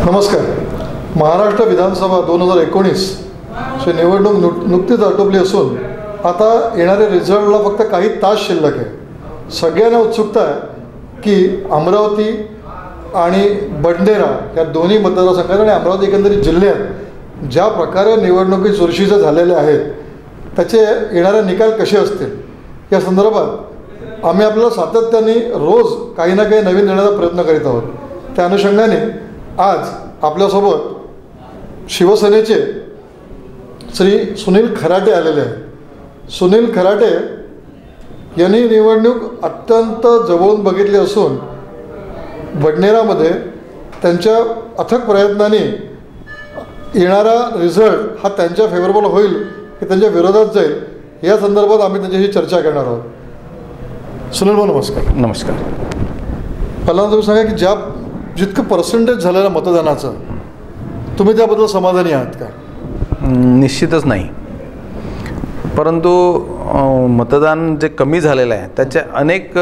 नमस्कार. महाराष्ट्र विधानसभा 2019 ची निवडणूक नुकतीच आटोपली असून आता येणाऱ्या रिझल्टला फक्त काही तास शिल्लक आहे. सगळ्यांना उत्सुकता आहे की अमरावती आणि बडनेरा या दोन्ही मतदारसंघात आणि अमरावती एकंदरीत जिल्ह्यात ज्या प्रकारे निवडणुकी चुरशीच्या झालेल्या आहेत त्याचे येणारे निकाल कसे असतील या संदर्भात आम्ही आपल्याला सातत्याने रोज काही ना काही नवीन देण्याचा प्रयत्न करीत आहोत. त्या अनुषंगाने आज आपल्यासोबत शिवसेनेचे श्री सुनील खराटे आलेले आहेत. सुनील खराटे यांनी निवडणूक अत्यंत जवळून बघितली असून बडनेरामध्ये त्यांच्या अथक प्रयत्नांनी येणारा रिझल्ट हा त्यांच्या फेवरेबल होईल की त्यांच्या विरोधात जाईल या संदर्भात आम्ही त्यांच्याशी चर्चा करणार आहोत. सुनील भाऊ नमस्कार. नमस्कार. पहिल्यांदा तुम्ही सांगा की जितकं पर्सेंटेज झालेलं मतदानाचं तुम्ही त्याबद्दल समाधानी आहात का? निश्चितच नाही. परंतु मतदान जे कमी झालेलं आहे त्याचे अनेक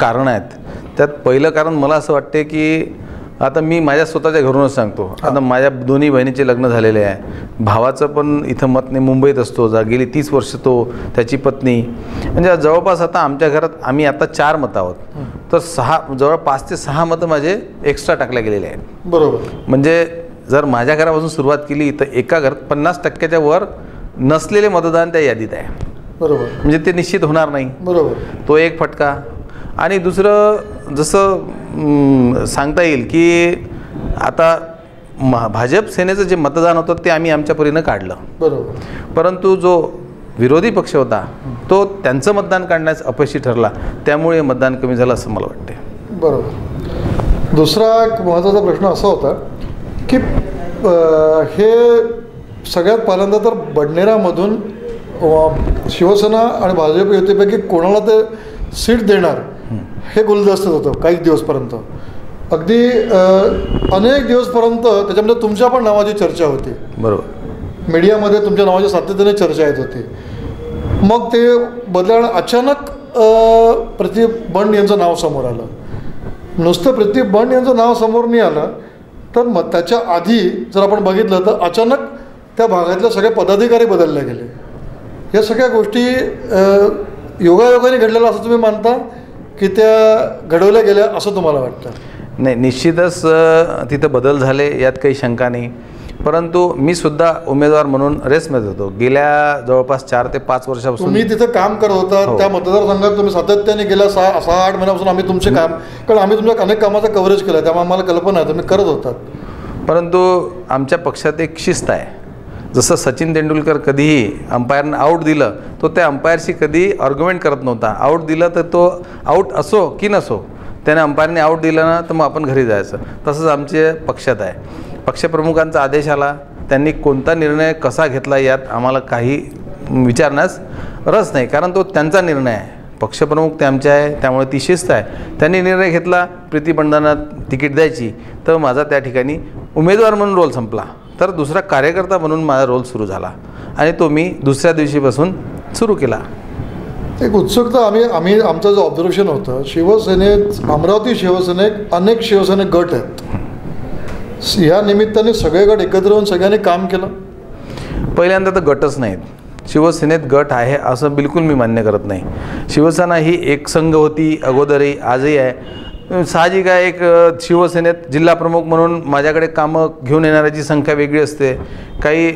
कारणं आहेत. त्यात पहिलं कारण मला असं वाटते की आता मी माझ्या स्वतःच्या घरूनच सांगतो. आता माझ्या दोन्ही बहिणीचे लग्न झालेले आहे. भावाचं पण इथं मत नाही, मुंबईत असतो. गेली 30 वर्ष तो, त्याची पत्नी, म्हणजे जवळपास आता आमच्या घरात आम्ही आता 4 मतं आहोत. तर 5 ते 6 मतं माझे एक्स्ट्रा टाकल्या गेलेले आहेत. बरोबर. म्हणजे जर माझ्या घरापासून सुरुवात केली तर एका घरात 50% वर नसलेले मतदान त्या यादीत आहे. बरोबर. म्हणजे ते निश्चित होणार नाही. बरोबर. तो एक फटका. आणि दुसरं जसं सांगता येईल की आता भाजप सेनेचं जे मतदान होतं ते आम्ही आमच्या परीनं काढलं. बरोबर. परंतु जो विरोधी पक्ष होता तो त्यांचं मतदान काढण्यास अपयशी ठरला. त्यामुळे मतदान कमी झालं असं मला वाटते. बरोबर. दुसरा एक महत्त्वाचा प्रश्न असा होता की हे सगळ्यात पहिल्यांदा तर बडनेरामधून शिवसेना आणि भाजप युतीपैकी कोणाला ते सीट देणार हे गुलदस्त्यात होतं काही दिवसपर्यंत. अगदी अनेक दिवसपर्यंत त्याच्यामध्ये तुमच्या पण नावाची चर्चा होती. बरोबर. मीडियामध्ये तुमच्या नावाची सातत्याने चर्चा येत होती. मग ते बदलणं अचानक प्रदीप बंड यांचं नाव समोर आलं. नुसतं प्रदीप बंड यांचं नाव समोर नाही आलं तर मग त्याच्या आधी जर आपण बघितलं तर अचानक त्या भागातले सगळे पदाधिकारी बदलले गेले. या सगळ्या गोष्टी योगायोगाने घडलेलं असं तुम्ही मानता की त्या घडवल्या गेल्या असं तुम्हाला वाटतं? नाही, निश्चितच तिथं बदल झाले यात काही शंका नाही. परंतु मी सुद्धा उमेदवार म्हणून रेसमध्ये होतो गेल्या जवळपास 4 ते 5 वर्षापासून. तुम्ही तिथं काम करत होता. त्या मतदारसंघात तुम्ही सातत्याने गेल्या 6-8 महिन्यापासून आम्ही तुमचे काम, कारण आम्ही तुमच्या अनेक कामाचं कव्हरेज केलं त्यामुळे आम्हाला कल्पना आहे तुम्ही करत होतात. परंतु आमच्या पक्षात एक शिस्त आहे. जसं सचिन तेंडुलकर कधीही अंपायरनं आऊट दिलं तो त्या अंपायरशी कधी आर्ग्युमेंट करत नव्हता. आऊट दिलं तर तो आऊट असो की नसो, त्याने अंपायरने आऊट दिलं ना तर मग आपण घरी जायचं. तसंच आमच्या पक्षात आहे. पक्षप्रमुखांचा आदेश आला, त्यांनी कोणता निर्णय कसा घेतला यात आम्हाला काही विचारण्यास रस नाही, कारण तो त्यांचा निर्णय आहे. पक्षप्रमुख ते आमचे आहे त्यामुळे ती शिस्त आहे. त्यांनी निर्णय घेतला प्रीती बंडांना तिकीट द्यायची तर माझा त्या ठिकाणी उमेदवार म्हणून रोल संपला. तर दुसरा कार्यकर्ता म्हणून माझा रोल सुरू झाला आणि तो मी दुसऱ्या दिवशीपासून सुरू केला. एक उत्सुकता आम्ही आमचं जो ऑब्झर्वेशन होतं, शिवसेनेत अमरावती शिवसेनेत अनेक शिवसैनिक गट आहेत. या निमित्ताने सगळे गट एकत्र येऊन सगळ्यांनी काम केलं. पहिल्यांदा तर गटच नाहीत. शिवसेनेत गट आहे असं बिलकुल मी मान्य करत नाही. शिवसेना ही एक संघ होती अगोदरही, आजही आहे. साहजिक आहे, एक शिवसेनेत जिल्हा प्रमुख म्हणून माझ्याकडे कामं घेऊन येणाऱ्याची संख्या वेगळी असते. काही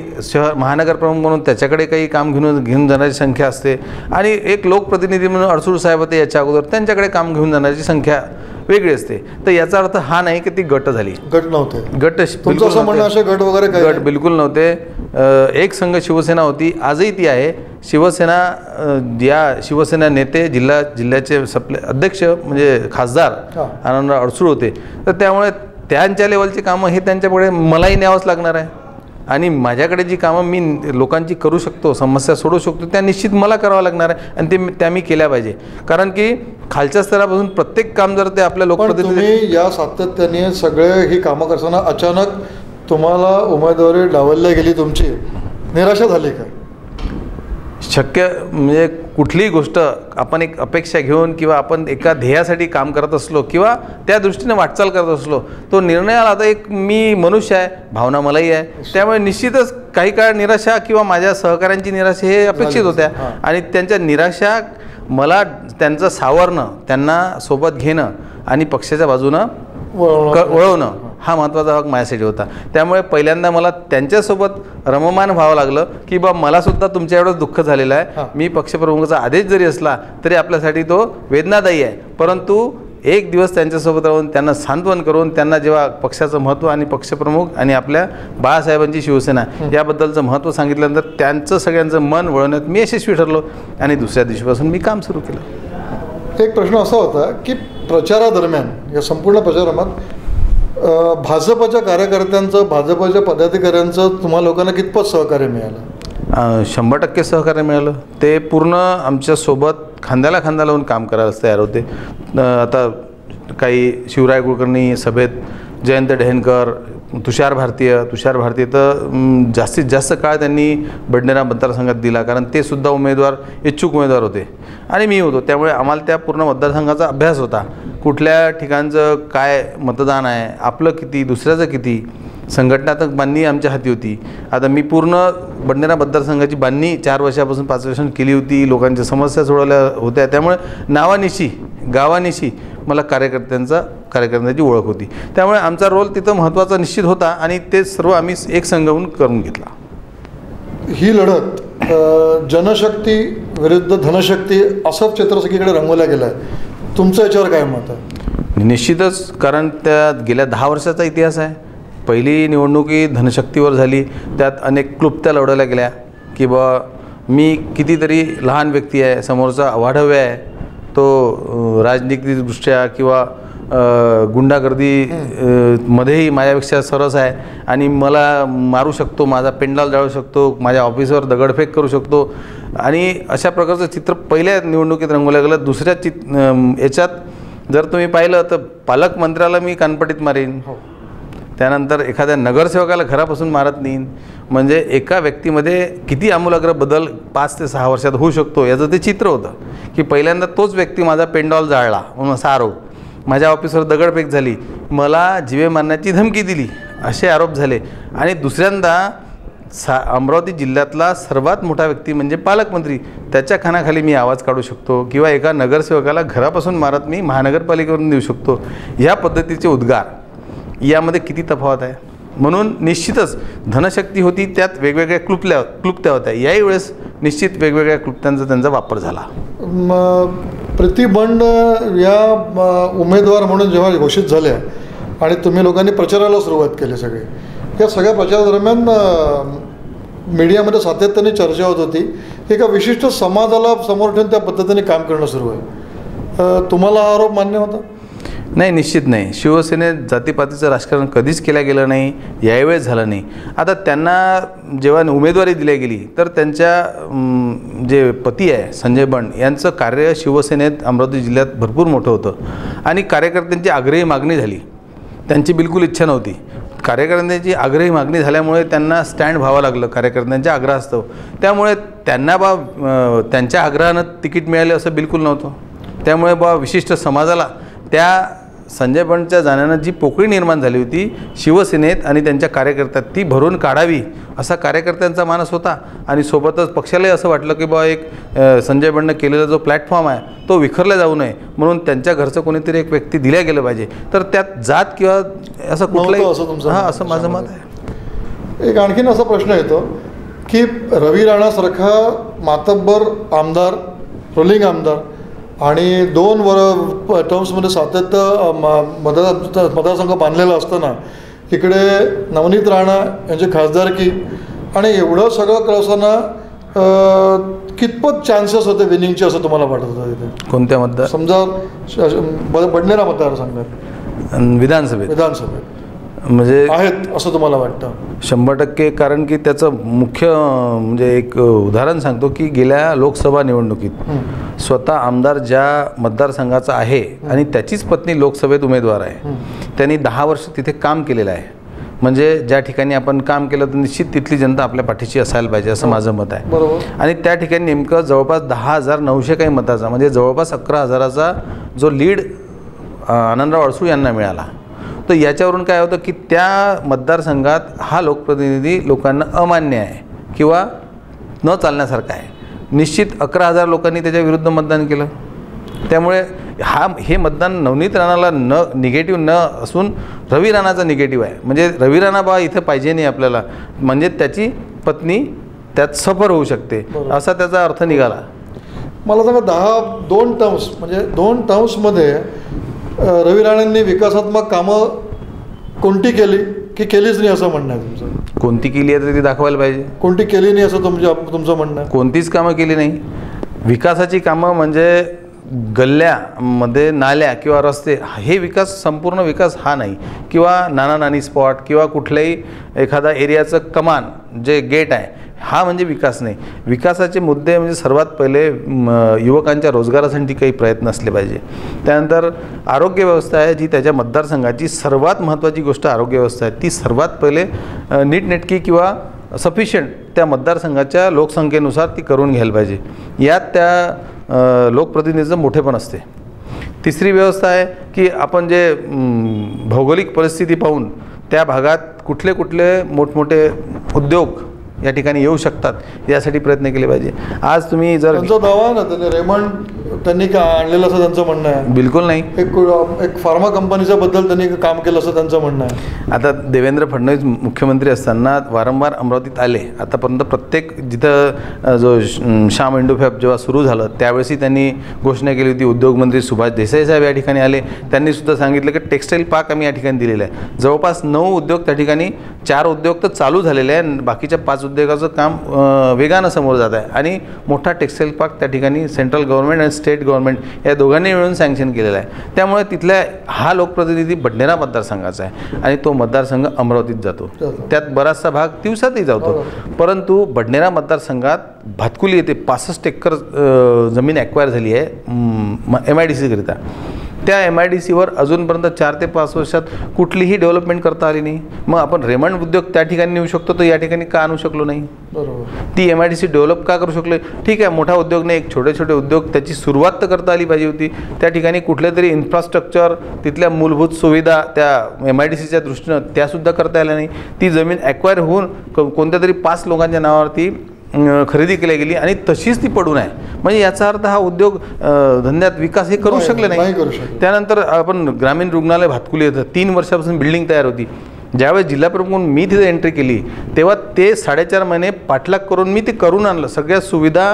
महानगर प्रमुख म्हणून त्याच्याकडे काही काम घेऊन जाण्याची संख्या असते. आणि एक लोकप्रतिनिधी म्हणून अडसूळ साहेब होते याच्या अगोदर, त्यांच्याकडे काम घेऊन जाण्याची संख्या वेगळी असते. तर याचा अर्थ हा नाही की ती गट झाली. गट नव्हते. गट तुमचं असं म्हणणं असे गट वगैरे काही गट बिलकुल नव्हते. एक संघ शिवसेना होती, आजही ती आहे. शिवसेना या शिवसेना नेते जिल्ह्याचे अध्यक्ष म्हणजे खासदार आनंदराव अडसूळ होते. तर त्यामुळे त्यांच्या लेवलची कामं हे त्यांच्यापुढे मलाही न्यावंच लागणार आहे. आणि माझ्याकडे जी कामं मी लोकांची करू शकतो, समस्या सोडवू शकतो, त्या निश्चित मला करावं लागणार आहे आणि त्या मी केल्या पाहिजे. कारण की खालच्या स्तरापासून प्रत्येक काम जर ते आपल्या लोकप्रतिनिधी या सातत्याने सगळे ही कामं करताना अचानक तुम्हाला उमेदवारी डावलल्या गेली, तुमची निराशा झाली का? शक्य म्हणजे कुठलीही गोष्ट आपण एक अपेक्षा घेऊन किंवा आपण एका ध्येयासाठी काम करत असलो किंवा त्या दृष्टीने वाटचाल करत असलो, तो निर्णयाला आता एक मी मनुष्य आहे, भावना मलाही आहे, त्यामुळे निश्चितच काही काळ निराशा किंवा माझ्या सहकाऱ्यांची निराशा हे अपेक्षित होत्या आणि त्यांच्या निराशा मला त्यांचं सावरणं, त्यांना सोबत घेणं आणि पक्षाच्या बाजूनं वळवणं हा महत्त्वाचा भाग माझ्यासाठी होता. त्यामुळे पहिल्यांदा मला त्यांच्यासोबत रममान व्हावं लागलं की बा मलासुद्धा तुमच्या एवढंच दुःख झालेलं आहे, मी पक्षप्रमुखाचा आदेश जरी असला तरी आपल्यासाठी तो वेदनादायी आहे, परंतु एक दिवस त्यांच्यासोबत राहून त्यांना सांत्वन करून त्यांना जेव्हा पक्षाचं महत्त्व आणि पक्षप्रमुख आणि आपल्या बाळासाहेबांची शिवसेना याबद्दलचं महत्त्व सांगितल्यानंतर त्यांचं सगळ्यांचं मन वळवण्यात मी यशस्वी ठरलो आणि दुसऱ्या दिवशीपासून मी काम सुरू केलं. एक प्रश्न असा होता की प्रचारादरम्यान या संपूर्ण प्रचारात भाजपच्या कार्यकर्त्यांचं, भाजपच्या पदाधिकाऱ्यांचं तुम्हा लोकांना कितपत सहकार्य मिळालं? 100% सहकार्य मिळालं. ते पूर्ण आमच्यासोबत खांद्याला खांदा लावून काम करायला तयार होते. आता काही शिवराय कुलकर्णी सभेत, जयंत ढेनकर, तुषार भारतीय तर जास्तीत जास्त काळ त्यांनी बडनेरा मतदारसंघात दिला, कारण ते सुद्धा इच्छुक उमेदवार होते आणि मी होतो. त्यामुळे आम्हाला त्या पूर्ण मतदारसंघाचा अभ्यास होता, कुठल्या ठिकाणचं काय मतदान आहे, आपलं किती, दुसऱ्याचं किती. संघटनात्मक बांधणी आमच्या हाती होती. आता मी पूर्ण बडनेरा मतदारसंघाची बांधणी 4 वर्षापासून 5 वर्षांनी केली होती, लोकांच्या समस्या सोडवल्या होत्या, त्यामुळे नावानिशी गावानिशी मला कार्यकर्त्यांची ओळख होती. त्यामुळे आमचा रोल तिथं महत्त्वाचा निश्चित होता आणि ते सर्व आम्ही एक संघ होऊन करून घेतला. ही लढत जनशक्ती विरुद्ध धनशक्ती असं चित्र सगळीकडे रंगवलं गेलं आहे, तुमचं याच्यावर काय मत आहे? निश्चितच, कारण त्या गेल्या 10 वर्षाचा इतिहास आहे. पहिली निवडणुकी धनशक्तीवर झाली, त्यात अनेक क्लुप्त्या लढवल्या गेल्या की बा मी कितीतरी लहान व्यक्ती आहे, समोरचा वाढव्य आहे, तो राजनीतिदृष्ट्या किंवा गुंडागर्दी मध्येही माझ्यापेक्षा सरस आहे आणि मला मारू शकतो, माझा पेंडाल जाळू शकतो, माझ्या ऑफिसवर दगडफेक करू शकतो आणि अशा प्रकारचं चित्र पहिल्या निवडणुकीत रंगवलं गेलं. दुसऱ्या याच्यात जर तुम्ही पाहिलं तर पालकमंत्र्याला मी कानपटीत मारीन, त्यानंतर एखाद्या नगरसेवकाला घरापासून मारत नाही. म्हणजे एका व्यक्तीमध्ये किती आमूलाग्र बदल 5 ते 6 वर्षात होऊ शकतो याचं ते चित्र होतं की पहिल्यांदा तोच व्यक्ती माझा पेंडॉल जाळला म्हणून असा आरोप, माझ्या ऑफिसवर दगडफेक झाली, मला जीवे मारण्याची धमकी दिली असे आरोप झाले आणि दुसऱ्यांदा अमरावती जिल्ह्यातला सर्वात मोठा व्यक्ती म्हणजे पालकमंत्री, त्याच्या खानाखाली मी आवाज काढू शकतो किंवा एका नगरसेवकाला घरापासून मारत मी महानगरपालिकेवरून देऊ शकतो. ह्या पद्धतीचे उद्गार, यामध्ये किती तफावत आहे. म्हणून निश्चितच धनशक्ती होती, त्यात वेगवेगळ्या क्लुप्त्या होत्या. याही वेळेस निश्चित वेगवेगळ्या क्लुप्त्यांचा त्यांचा वापर झाला. प्रतिबंध या उमेदवार म्हणून जेव्हा घोषित झाल्या आणि तुम्ही लोकांनी प्रचाराला सुरुवात केली, या सगळ्या प्रचारादरम्यान मीडियामध्ये सातत्याने चर्चा होत होती की एका विशिष्ट समाजाला समोर ठेवून त्या पद्धतीने काम करणं सुरू आहे. तुम्हाला हा आरोप मान्य होता? नाही, निश्चित नाही. शिवसेनेत जातीपातीचं राजकारण कधीच केलं गेलं नाही, यावेळेस झालं नाही. आता त्यांना जेव्हा उमेदवारी दिली गेली तर त्यांच्या जे पती आहे संजय बंड यांचं कार्य शिवसेनेत अमरावती जिल्ह्यात भरपूर मोठं होतं आणि कार्यकर्त्यांची आग्रही मागणी झाली. त्यांची बिलकुल इच्छा नव्हती. कार्यकर्त्यांची आग्रही मागणी झाल्यामुळे त्यांना स्टँड व्हावं लागलं कार्यकर्त्यांच्या आग्रहास्तव. त्यामुळे त्यांना त्यांच्या आग्रहानं तिकीट मिळाले असं बिलकुल नव्हतं. त्यामुळे विशिष्ट समाजाला त्या संजय बंडच्या जाण्यानं जी पोकळी निर्माण झाली होती शिवसेनेत आणि त्यांच्या कार्यकर्त्यात, ती भरून काढावी असा कार्यकर्त्यांचा मानस होता आणि सोबतच पक्षालाही असं वाटलं की एक संजय बंडनं केलेला जो प्लॅटफॉर्म आहे तो विखरला जाऊ नये म्हणून त्यांच्या घरचं कोणीतरी एक व्यक्ती दिल्या गेलं पाहिजे. तर त्यात जात किंवा असं कुठलंही असं माझं मत आहे. एक आणखीन असा प्रश्न येतो की रवी राणासारखा मातब्बर आमदार, रोलिंग आमदार आणि 2 टर्म्समध्ये सातत्य मतदारसंघ बांधलेला असताना इकडे नवनीत राणा यांची खासदारकी आणि एवढं सगळं करताना कितपत चान्सेस होते विनिंगचे असं तुम्हाला वाटत होतं तिथे? कोणत्या मतदार? समजा बडनेरा मतदारसंघात विधानसभेत म्हणजे आहेत असं तुम्हाला वाटतं? 100%. कारण की त्याचं मुख्य म्हणजे एक उदाहरण सांगतो की गेल्या लोकसभा निवडणुकीत स्वतः आमदार ज्या मतदारसंघाचा आहे आणि त्याचीच पत्नी लोकसभेत उमेदवार आहे, त्यांनी 10 वर्ष तिथे काम केलेलं आहे. म्हणजे ज्या ठिकाणी आपण काम केलं तर निश्चित तिथली जनता आपल्या पाठीशी असायला पाहिजे असं माझं मत आहे. बरोबर. आणि त्या ठिकाणी नेमकं जवळपास 10,900 काही मताचा म्हणजे जवळपास 11,000चा जो लीड आनंदराव अडसूळ यांना मिळाला. तर याच्यावरून काय होतं की त्या मतदारसंघात हा लोकप्रतिनिधी लोकांना अमान्य आहे किंवा न चालण्यासारखा आहे. निश्चित 11,000 लोकांनी त्याच्या विरुद्ध मतदान केलं. त्यामुळे हे मतदान नवनीत राणाला निगेटिव्ह न असून रवी राणाचं निगेटिव्ह आहे. म्हणजे रवी राणा बा इथं पाहिजे नाही आपल्याला, म्हणजे त्याची पत्नी त्यात सफर होऊ शकते असा त्याचा अर्थ निघाला. मला सांगा 2 टर्म्स म्हणजे 2 टर्म्समध्ये रवी राणांनी विकासात्मक कामं कोणती केली की केलीच नाही असं म्हणणं आहे तुमचं? कोणती केली आहे तर ती दाखवायला पाहिजे. कोणती केली नाही असं तुमचं म्हणणं आहे? कोणतीच कामं केली नाही. विकासाची कामं म्हणजे गल्ल्यामध्ये नाल्या किंवा रस्ते हे विकास, संपूर्ण विकास हा नाही. किंवा नाना नानी स्पॉट किंवा कुठल्याही एखादा एरियाचं कमान जे गेट आहे हा म्हणजे विकास नाही. विकासाचे मुद्दे म्हणजे सर्वात पहिले युवकांच्या रोजगारासाठी काही प्रयत्न असले पाहिजे. त्यानंतर आरोग्य व्यवस्था आहे जी त्याच्या मतदारसंघाची सर्वात महत्त्वाची गोष्ट आरोग्य व्यवस्था आहे. ती सर्वात पहिले नीटनेटकी किंवा सफिशियंट त्या मतदारसंघाच्या लोकसंख्येनुसार ती करून घ्यायला पाहिजे. यात त्या लोकप्रतिनिधीचं मोठेपण असते. तिसरी व्यवस्था आहे की आपण जे भौगोलिक परिस्थिती पाहून त्या भागात कुठले कुठले मोठमोठे उद्योग या ठिकाणी येऊ शकतात यासाठी प्रयत्न केले पाहिजे. आज तुम्ही जर त्यांचा दावा आहे ना त्यांनी रेमंड त्यांनी का आणलेलं असं त्यांचं म्हणणं आहे? बिलकुल नाही. एक फार्मा कंपनीच्या बद्दल त्यांनी काम केलं असं त्यांचं म्हणणं आहे. आता देवेंद्र फडणवीस मुख्यमंत्री असताना वारंवार अमरावतीत आले. आतापर्यंत प्रत्येक जिथं जो श्याम इंडोफॅब जेव्हा सुरू झालं त्यावेळेसही त्यांनी घोषणा केली होती. उद्योगमंत्री सुभाष देसाई साहेब या ठिकाणी आले. त्यांनीसुद्धा सांगितलं की टेक्स्टाईल पार्क आम्ही या ठिकाणी दिलेलं आहे. जवळपास 9 उद्योग त्या ठिकाणी, 4 उद्योग तर चालू झालेले आहे. बाकीच्या 5 उद्योगाचं काम वेगानं समोर जात आहे. आणि मोठा टेक्स्टाईल पार्क त्या ठिकाणी सेंट्रल गव्हर्नमेंट आणि स्टेट गव्हर्नमेंट या दोघांनी मिळून सँक्शन केलेला आहे. त्यामुळे तिथल्या हा लोकप्रतिनिधी बडनेरा मतदारसंघाचा आहे आणि तो मतदारसंघ अमरावतीत जातो. त्यात बराचसा भाग दिवसातही जातो. परंतु बडनेरा मतदारसंघात भातकुली येथे 65 एकर जमीन ॲक्वायर झाली आहे MIDC करिता. त्या MIDCवर अजूनपर्यंत 4 ते 5 वर्षात कुठलीही डेव्हलपमेंट करता आली नाही. मग आपण रेमंड उद्योग त्या ठिकाणी नेऊ शकतो तर या ठिकाणी का आणू शकलो नाही? बरोबर. ती MIDC डेव्हलप का करू शकलो? ठीक आहे, मोठा उद्योग नाही, एक छोटे छोटे उद्योग त्याची सुरुवात तर करता आली पाहिजे होती. त्या ठिकाणी कुठले तरी इन्फ्रास्ट्रक्चर, तिथल्या मूलभूत सुविधा त्या MIDCच्या दृष्टीनं त्यासुद्धा करता आल्या नाही. ती जमीन ॲक्वायर होऊन कोणत्या तरी 5 लोकांच्या नावावरती खरेदी केली गेली आणि तशीच ती पडून आहे. म्हणजे याचा अर्थ हा उद्योग धंद्यात विकास हे करू शकले नाही. त्यानंतर आपण ग्रामीण रुग्णालय भातकुली येतं 3 वर्षापासून बिल्डिंग तयार होती. ज्यावेळेस जिल्हा प्रमुख म्हणून मी तिथे एंट्री केली तेव्हा ते 4.5 महिने पाठलाग करून मी ते करून आणलं. सगळ्या सुविधा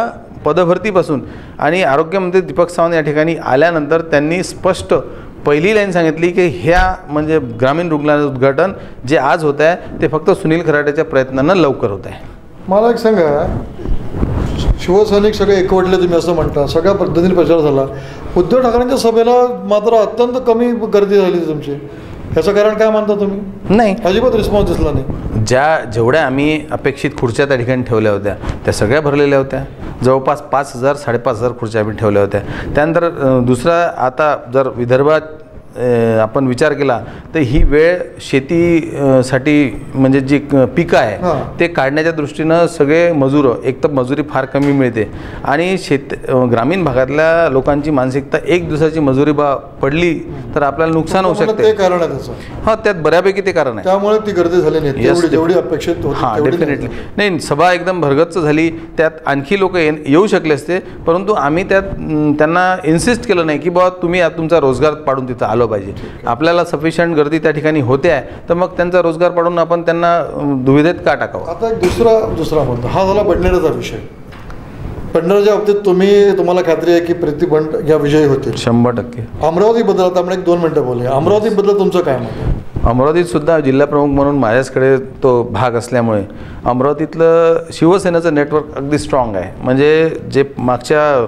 पदभरतीपासून. आणि आरोग्यमंत्री दीपक सावंत या ठिकाणी आल्यानंतर त्यांनी स्पष्ट पहिली लाईन सांगितली की ह्या म्हणजे ग्रामीण रुग्णालयाचं उद्घाटन जे आज होत आहे ते फक्त सुनील खराटेच्या प्रयत्नांना लवकर होत आहे. मला एक सांगा, शिवसैनिक सगळे एकवटले तुम्ही असं म्हणता, सगळ्या पद्धतीने प्रचार झाला. उद्धव ठाकरेंच्या सभेला मात्र अत्यंत कमी गर्दी झाली तुमची. ह्याचं कारण काय मानता तुम्ही? नाही, अजिबात रिस्पॉन्स दिसला नाही. जेवढ्या आम्ही अपेक्षित खुर्च्या त्या ठिकाणी ठेवल्या होत्या त्या सगळ्या भरलेल्या होत्या. जवळपास 5,000 5,500 खुर्च्या आम्ही ठेवल्या होत्या. त्यानंतर दुसरा, आता जर विदर्भात आपण विचार केला तर ही वेळ शेतीसाठी म्हणजे जी पिकं आहे ते काढण्याच्या दृष्टीनं सगळे मजूर, एक तर मजुरी फार कमी मिळते आणि ग्रामीण भागातल्या लोकांची मानसिकता 1 दिवसाची मजुरी पडली तर आपल्याला नुकसान होऊ शकते. ते कारण आहे त्याचं. हां, त्यात बऱ्यापैकी ते कारण आहे. त्यामुळे ती गर्दी झाली नाही जेवढी अपेक्षित होती. हां, डेफिनेटली. नाही, सभा एकदम भरगच्च झाली. त्यात आणखी लोक येऊ शकले असते, परंतु आम्ही त्यांना इन्सिस्ट केलं नाही की बाबा तुम्ही तुमचा रोजगार पाडून तिथं आलो पाहिजे. आपल्याला सफिशियंट गर्दी त्या ठिकाणी होते आहे तर मग त्यांचा रोजगार पाडून आपण त्यांना दुविधेत का टाकावं? आता एक दुसरा मुद्दा हा झाला बडनेराचा विषय. बडनेराच्या बाबतीत तुम्हाला खात्री आहे की प्रीती बंड या विजयी होतील 100%. अमरावतीबद्दल आता आपण 1-2 मिनिटं बोलूया. अमरावतीबद्दल तुमचं काय मत आहे? अमरावतीत सुद्धा जिल्हा प्रमुख म्हणून माझ्याकडे तो भाग असल्यामुळे अमरावतीतलं शिवसेनेचं नेटवर्क अगदी स्ट्रॉंग आहे. म्हणजे जे मागच्या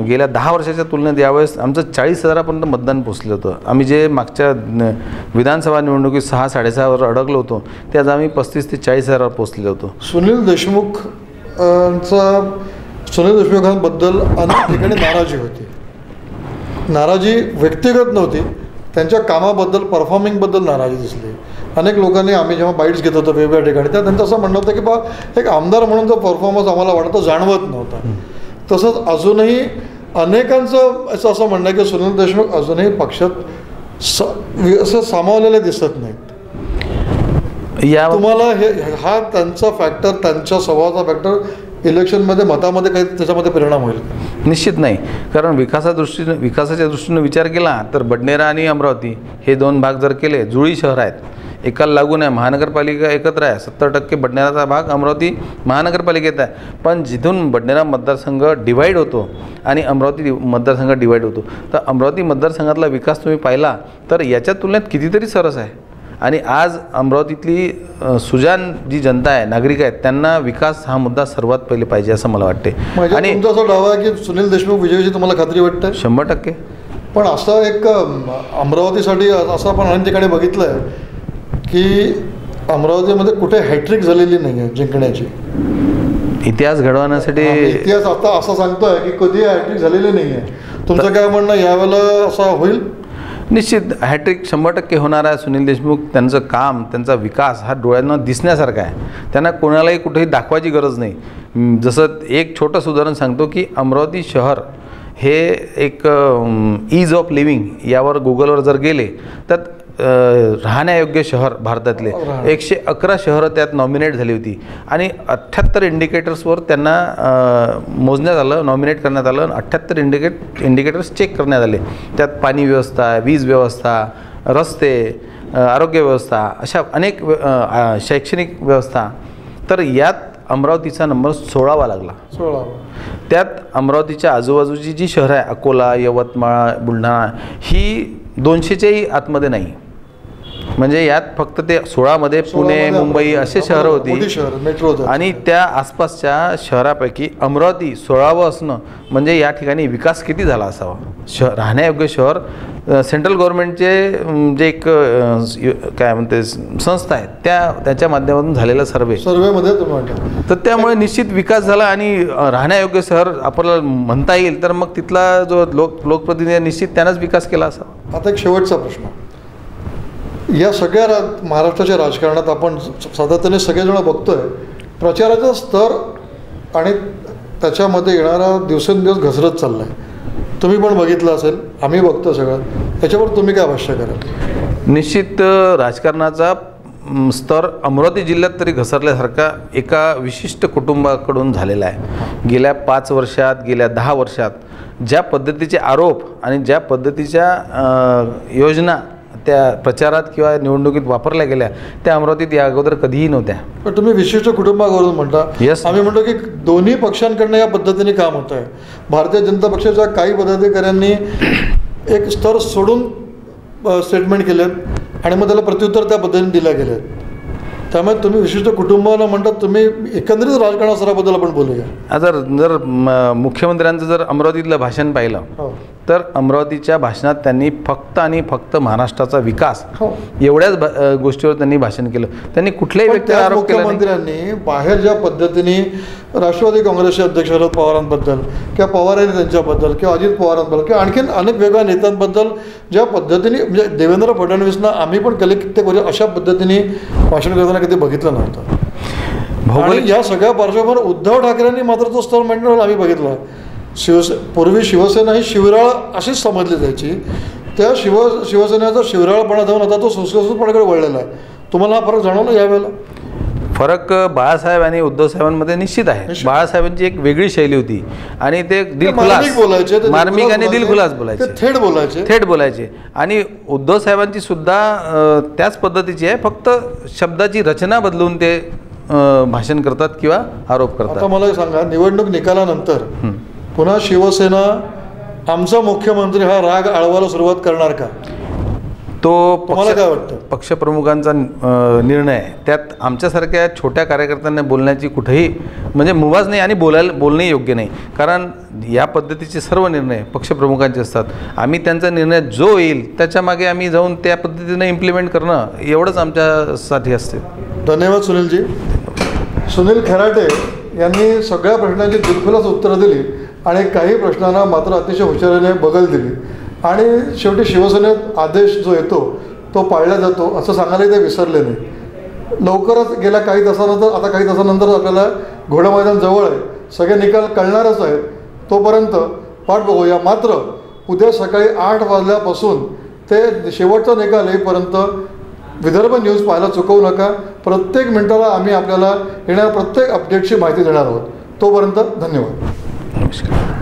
गेल्या 10 वर्षाच्या तुलनेत यावेळेस आमचं 40,000पर्यंत मतदान पोचलं होतं. आम्ही जे मागच्या विधानसभा निवडणुकीत 6-6.5वर अडकलो होतो ते आज आम्ही 35,000 ते 40,000वर पोचलेलो होतो. सुनील देशमुखांबद्दल अनेक ठिकाणी नाराजी होती. नाराजी व्यक्तिगत नव्हती, त्यांच्या कामाबद्दल, परफॉर्मिंगबद्दल नाराजी दिसली अनेक लोकांनी आम्ही जेव्हा बाईट्स घेत होतो वेगवेगळ्या ठिकाणी त्या त्यांचं असं म्हणणं होतं की बा एक आमदार म्हणून जो परफॉर्मन्स आम्हाला वाटतो जाणवत नव्हता. तसंच अजूनही अनेकांचं असं म्हणणं आहे की सुनील देशमुख अजूनही पक्षात असं सामावलेले दिसत नाहीत. या तुम्हाला हा त्यांचा फॅक्टर, त्यांच्या स्वभावाचा फॅक्टर इलेक्शनमध्ये मतामध्ये काही त्याच्यामध्ये परिणाम होईल? निश्चित नाही, कारण विकासाच्या दृष्टीनं विचार केला तर बडनेरा आणि अमरावती हे 2 भाग जर केले, जुळी शहर आहेत, एकाला लागून आहे, महानगरपालिका एकत्र आहे, 70% बडनेराचा भाग अमरावती महानगरपालिकेत आहे. पण जिथून बडनेरा मतदारसंघ डिवाईड होतो आणि अमरावती मतदारसंघ डिवाईड होतो, तर अमरावती मतदारसंघातला विकास तुम्ही पाहिला तर याच्या तुलनेत कितीतरी सरस आहे. आणि आज अमरावतीतली सुजान जी जनता आहे, नागरिक आहेत, त्यांना विकास हा मुद्दा सर्वात पहिले पाहिजे असं मला वाटते. आणि तुमचा असा दावा आहे की सुनील देशमुख विजयाची तुम्हाला खात्री वाटते? 100%. पण असं एक अमरावतीसाठी असं आपण अनेक ठिकाणी बघितलं आहे की अमरावतीमध्ये कुठे हॅट्रिक झालेली नाही आहे जिंकण्याची. इतिहास घडवण्यासाठी इतिहास आता असं सांगतोय की कधी हॅट्रिक झालेली नाही आहे. तुमचं काय म्हणणं, यावेळेला असं होईल? निश्चित हॅट्रिक 100% होणार आहे. सुनील देशमुख त्यांचं काम, त्यांचा विकास हा डोळ्यांना दिसण्यासारखा आहे. त्यांना कोणालाही कुठेही दाखवायची गरज नाही. जसं एक छोटंसं उदाहरण सांगतो की अमरावती शहर हे एक ईज ऑफ लिव्हिंग यावर गुगलवर जर गेले तर राहण्यायोग्य शहर भारतातले 111 शहरं त्यात नॉमिनेट झाली होती आणि 78 इंडिकेटर्सवर त्यांना मोजण्यात आलं, नॉमिनेट करण्यात आलं. 78 इंडिकेटर्स चेक करण्यात आले. त्यात पाणी व्यवस्था, वीज व्यवस्था, रस्ते, आरोग्य व्यवस्था, अशा अनेक शैक्षणिक व्यवस्था. तर यात अमरावतीचा नंबर 16वा लागला. त्यात अमरावतीच्या आजूबाजूची जी शहरं आहे, अकोला, यवतमाळ, बुलढाणा, ही 200च्याही आतमध्ये नाही. म्हणजे यात फक्त ते 16मध्ये पुणे, मुंबई असे शहरं होती आणि त्या आसपासच्या शहरापैकी अमरावती 16वं असणं म्हणजे या ठिकाणी विकास किती झाला असावा. राहण्यायोग्य शहर सेंट्रल गव्हर्नमेंटचे जे एक काय म्हणते संस्था आहे त्याच्या माध्यमातून झालेला सर्वेमध्ये तर त्यामुळे निश्चित विकास झाला आणि राहण्यायोग्य शहर आपल्याला म्हणता येईल. तर मग तिथला जो लोकप्रतिनिधी निश्चित त्यानंच विकास केला असावा. आता एक शेवटचा प्रश्न, या सगळ्या महाराष्ट्राच्या राजकारणात आपण सातत्याने सगळेजण बघतोय प्रचाराचा स्तर आणि त्याच्यामध्ये येणारा दिवसेंदिवस घसरत चालला आहे. तुम्ही पण बघितलं असेल, आम्ही बघतो सगळं. याच्यावर तुम्ही काय भाष्य कराल? निश्चित राजकारणाचा स्तर अमरावती जिल्ह्यात तरी घसरल्यासारखा एका विशिष्ट कुटुंबाकडून झालेला आहे. गेल्या 5 वर्षात, गेल्या 10 वर्षात ज्या पद्धतीचे आरोप आणि ज्या पद्धतीच्या योजना त्या प्रचारात किंवा निवडणुकीत वापरल्या गेल्या त्या अमरावतीत या अगोदर कधीही नव्हत्या. पण तुम्ही विशिष्ट कुटुंबाकडून म्हणता. यस, आम्ही म्हणतो की दोन्ही पक्षांकडनं या पद्धतीने काम होत आहे. भारतीय जनता पक्षाच्या काही पदाधिकाऱ्यांनी एक स्तर सोडून स्टेटमेंट केलेत आणि मग त्याला प्रत्युत्तर त्या पद्धतीने दिल्या गेले. त्यामुळे तुम्ही विशिष्ट कुटुंबाला म्हणतात, तुम्ही एकंदरीत राजकारण स्तराबद्दल आपण बोलूया. जर मुख्यमंत्र्यांचं जर अमरावतीतलं भाषण पाहिलं तर अमरावतीच्या भाषणात त्यांनी फक्त आणि फक्त महाराष्ट्राचा विकास एवढ्याच गोष्टीवर त्यांनी भाषण केलं. त्यांनी कुठल्याही व्यक्तीवर आरोप केला नाही. मुख्यमंत्र्यांनी बाहेर ज्या पद्धतीने राष्ट्रवादी काँग्रेसचे अध्यक्ष शरद पवारांबद्दल किंवा पवार यांनी त्यांच्याबद्दल किंवा अजित पवारांबद्दल किंवा आणखीन अनेक वेगळ्या नेत्यांबद्दल ज्या पद्धतीने म्हणजे देवेंद्र फडणवीसना आम्ही पण गेले कित्येक वर्ष अशा पद्धतीने भाषण करताना कधी बघितलं नव्हतं. आणि या सगळ्या पार्श्वभूमीवर उद्धव ठाकरेंनी मात्र तो स्तर मेंटेन आम्ही बघितला. पूर्वी शिवसेना ही शिवराळ अशीच समजली जायची. त्या शिवसेनेचा शिवराळपणा जाऊन आता तो सुसंस्कृतपणाकडे वळलेला आहे. तुम्हाला हा फरक जाणवला यावेळेला? फरक बाळासाहेब आणि उद्धव साहेबांमध्ये निश्चित आहे. बाळासाहेबांची एक वेगळी शैली होती आणि ते दिलखुलास बोलायचे, मार्मिक आणि दिलखुलास बोलायचे, थेट बोलायचे. आणि उद्धव साहेबांची सुद्धा त्याच पद्धतीची आहे, फक्त शब्दाची रचना बदलून ते भाषण करतात किंवा आरोप करतात. आता मला सांगा, निवडणूक निकालानंतर पुन्हा शिवसेना आमचा मुख्यमंत्री हा राग आळवायला सुरुवात करणार का? तो तुम्हाला काय वाटतं? पक्षप्रमुखांचा निर्णय आहे. त्यात आमच्यासारख्या छोट्या कार्यकर्त्यांना बोलण्याची कुठेही म्हणजे मुभाच नाही आणि बोलणंही योग्य नाही. कारण या पद्धतीचे सर्व निर्णय पक्षप्रमुखांचे असतात. आम्ही त्यांचा निर्णय जो येईल त्याच्या मागे आम्ही जाऊन त्या पद्धतीने इम्प्लिमेंट करणं एवढंच आमच्यासाठी असते. धन्यवाद सुनीलजी. सुनील खराटे यांनी सगळ्या प्रश्नांची दिलखुलास उत्तरं दिली आणि काही प्रश्नांना मात्र अतिशय हुशारीने बगल दिली. आणि शेवटी शिवसेनेत आदेश जो येतो तो पाळला जातो असं सांगायला ते विसरले नाही. लवकरच गेल्या काही तासानंतर, आता काही तासानंतर आपल्याला घोडा मैदान जवळ आहे, सगळे निकाल कळणारच आहेत. तोपर्यंत वाट बघूया. मात्र उद्या सकाळी 8 वाजल्यापासून ते शेवटचा निकाल येईपर्यंत विदर्भ न्यूज पाहायला चुकवू नका. प्रत्येक मिनिटाला आम्ही आपल्याला येणाऱ्या प्रत्येक अपडेटची माहिती देणार आहोत. तोपर्यंत धन्यवाद. नमस्कार.